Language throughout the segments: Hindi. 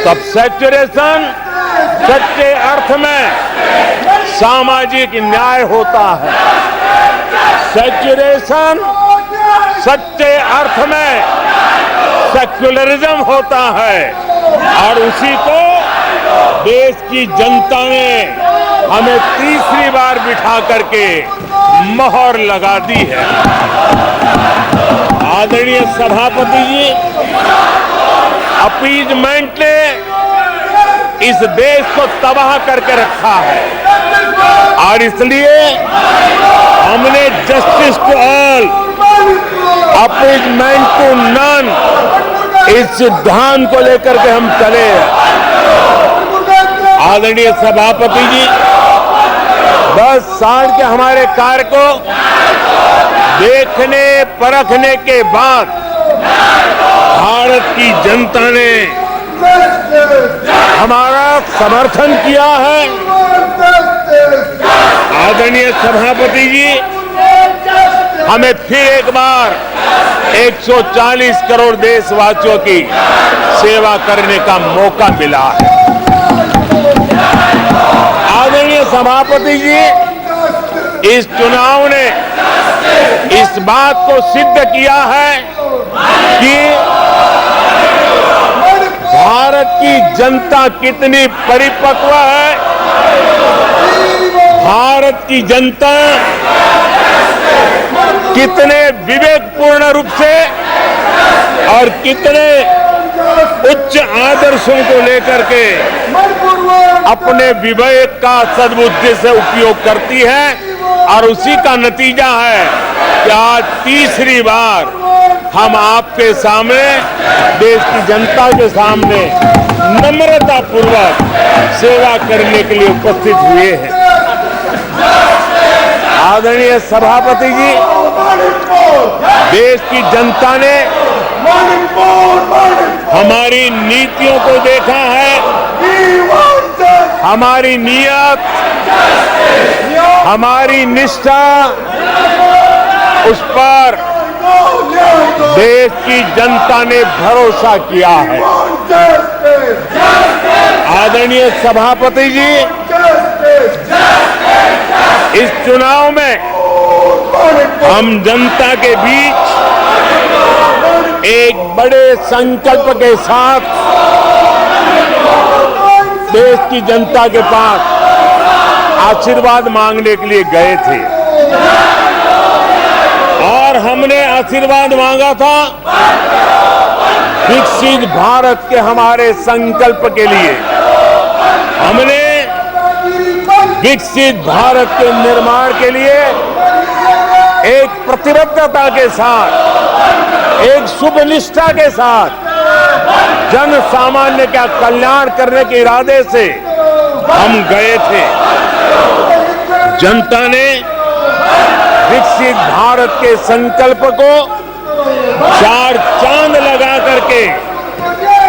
तब सैचुरेशन सच्चे अर्थ में सामाजिक न्याय होता है। सैचुरेशन सच्चे अर्थ में सेक्युलरिज्म होता है और उसी को देश की जनता ने हमें तीसरी बार बिठा करके मोहर लगा दी है। आदरणीय सभापति जी, अपीजमेंट ने इस देश को तबाह करके रखा है और इसलिए हमने justice to all, appeasement to none, इस सिद्धांत को लेकर के हम चले। आदरणीय सभापति जी, 10 साल के हमारे कार्य को देखने परखने के बाद भारत की जनता ने हमारा समर्थन किया है। आदरणीय सभापति जी, हमें फिर एक बार 140 करोड़ देशवासियों की सेवा करने का मौका मिला है। आदरणीय सभापति जी, इस चुनाव ने इस बात को सिद्ध किया है कि भारत की जनता कितनी परिपक्व है। भारत की जनता कितने विवेकपूर्ण रूप से और कितने उच्च आदर्शों को लेकर के अपने विवेक का सद्बुद्धि से उपयोग करती है और उसी का नतीजा है कि आज तीसरी बार हम आपके सामने, देश की जनता के सामने नम्रता पूर्वक सेवा करने के लिए उपस्थित हुए हैं। आदरणीय सभापति जी, देश की जनता ने हमारी नीतियों को देखा है, हमारी नीयत, हमारी निष्ठा, उस पर देश की जनता ने भरोसा किया है। आदरणीय सभापति जी, इस चुनाव में हम जनता के बीच एक बड़े संकल्प के साथ देश की जनता के पास आशीर्वाद मांगने के लिए गए थे और हमने आशीर्वाद मांगा था विकसित भारत के हमारे संकल्प के लिए। हमने विकसित भारत के निर्माण के लिए एक प्रतिबद्धता के साथ, एक शुभ निष्ठा के साथ जन सामान्य का कल्याण करने के इरादे से हम गए थे। जनता ने विकसित भारत के संकल्प को 4 चांद लगा करके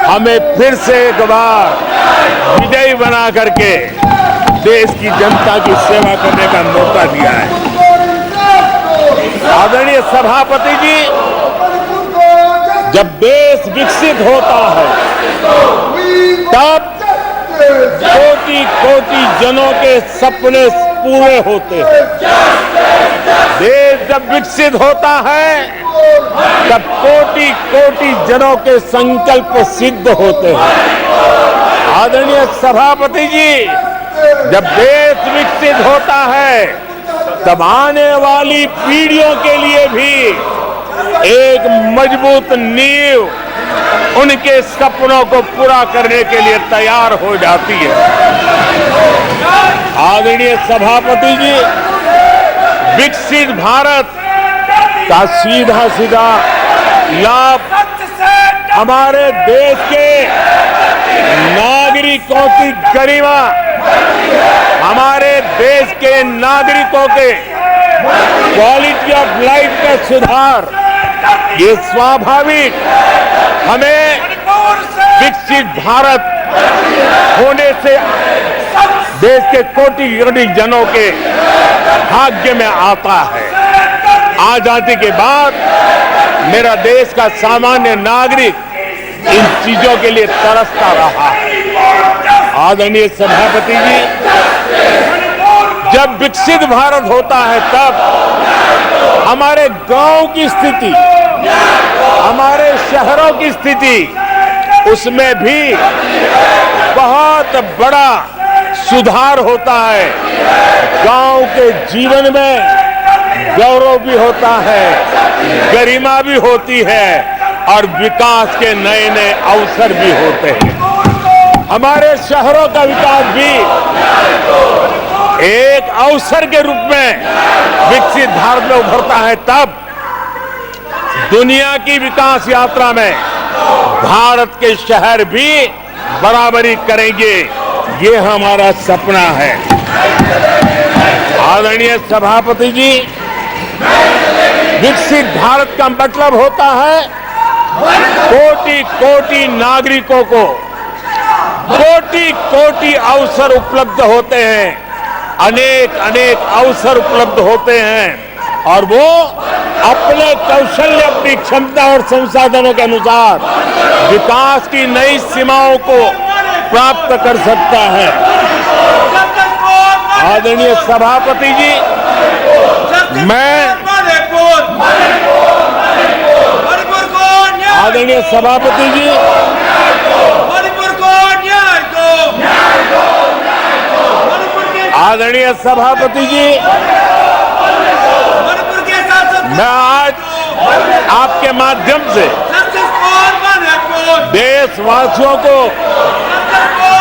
हमें फिर से एक बार विजयी बना करके देश की जनता की सेवा करने का मौका दिया है। आदरणीय सभापति जी, जब देश विकसित होता है तब कोटि कोटि जनों के सपने पूरे होते हैं। देश जब विकसित होता है तब कोटि कोटि जनों के संकल्प सिद्ध होते हैं। आदरणीय सभापति जी, जब देश विकसित होता है तब आने वाली पीढ़ियों के लिए भी एक मजबूत नींव उनके सपनों को पूरा करने के लिए तैयार हो जाती है। आदरणीय सभापति जी, विकसित भारत का सीधा सीधा लाभ हमारे देश के नागरिकों की गरिमा, हमारे देश के नागरिकों के क्वालिटी ऑफ लाइफ का सुधार, ये स्वाभाविक हमें विकसित भारत होने से देश के कोटि कोटि जनों के भाग्य में आता है। आजादी के बाद मेरा देश का सामान्य नागरिक इन चीजों के लिए तरसता रहा है। आदरणीय सभापति जी, जब विकसित भारत होता है तब हमारे गांव की स्थिति, हमारे शहरों की स्थिति, उसमें भी बहुत बड़ा सुधार होता है। गांव के जीवन में गौरव भी होता है, गरिमा भी होती है और विकास के नए नए अवसर भी होते हैं। हमारे शहरों का विकास भी एक अवसर के रूप में विकसित भारत में उभरता है, तब दुनिया की विकास यात्रा में भारत के शहर भी बराबरी करेंगे, ये हमारा सपना है। आदरणीय सभापति जी, विकसित भारत का मतलब होता है कोटि कोटि नागरिकों को कोटि कोटि अवसर उपलब्ध होते हैं, अनेक अनेक अवसर उपलब्ध होते हैं और वो अपने कौशल्य, अपनी क्षमता और संसाधनों के अनुसार विकास की नई सीमाओं को प्राप्त कर सकता है। आदरणीय सभापति जी, आदरणीय सभापति जी, आदरणीय सभापति जी, मैं आज आपके माध्यम से देशवासियों को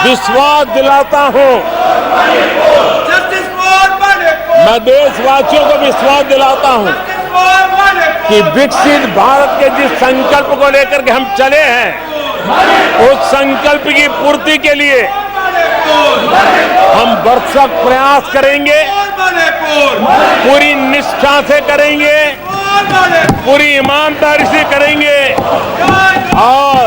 विश्वास दिलाता हूं, मैं देशवासियों को विश्वास दिलाता हूं कि विकसित भारत के जिस संकल्प को लेकर के हम चले हैं, उस संकल्प की पूर्ति के लिए हम भरसक प्रयास करेंगे, पूरी निष्ठा से करेंगे, पूरी ईमानदारी से करेंगे और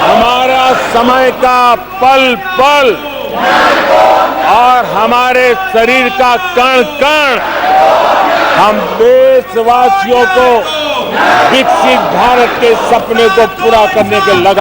हमारा समय का पल पल और हमारे शरीर का कण कण हम देशवासियों को विकसित भारत के सपने को पूरा करने के लगा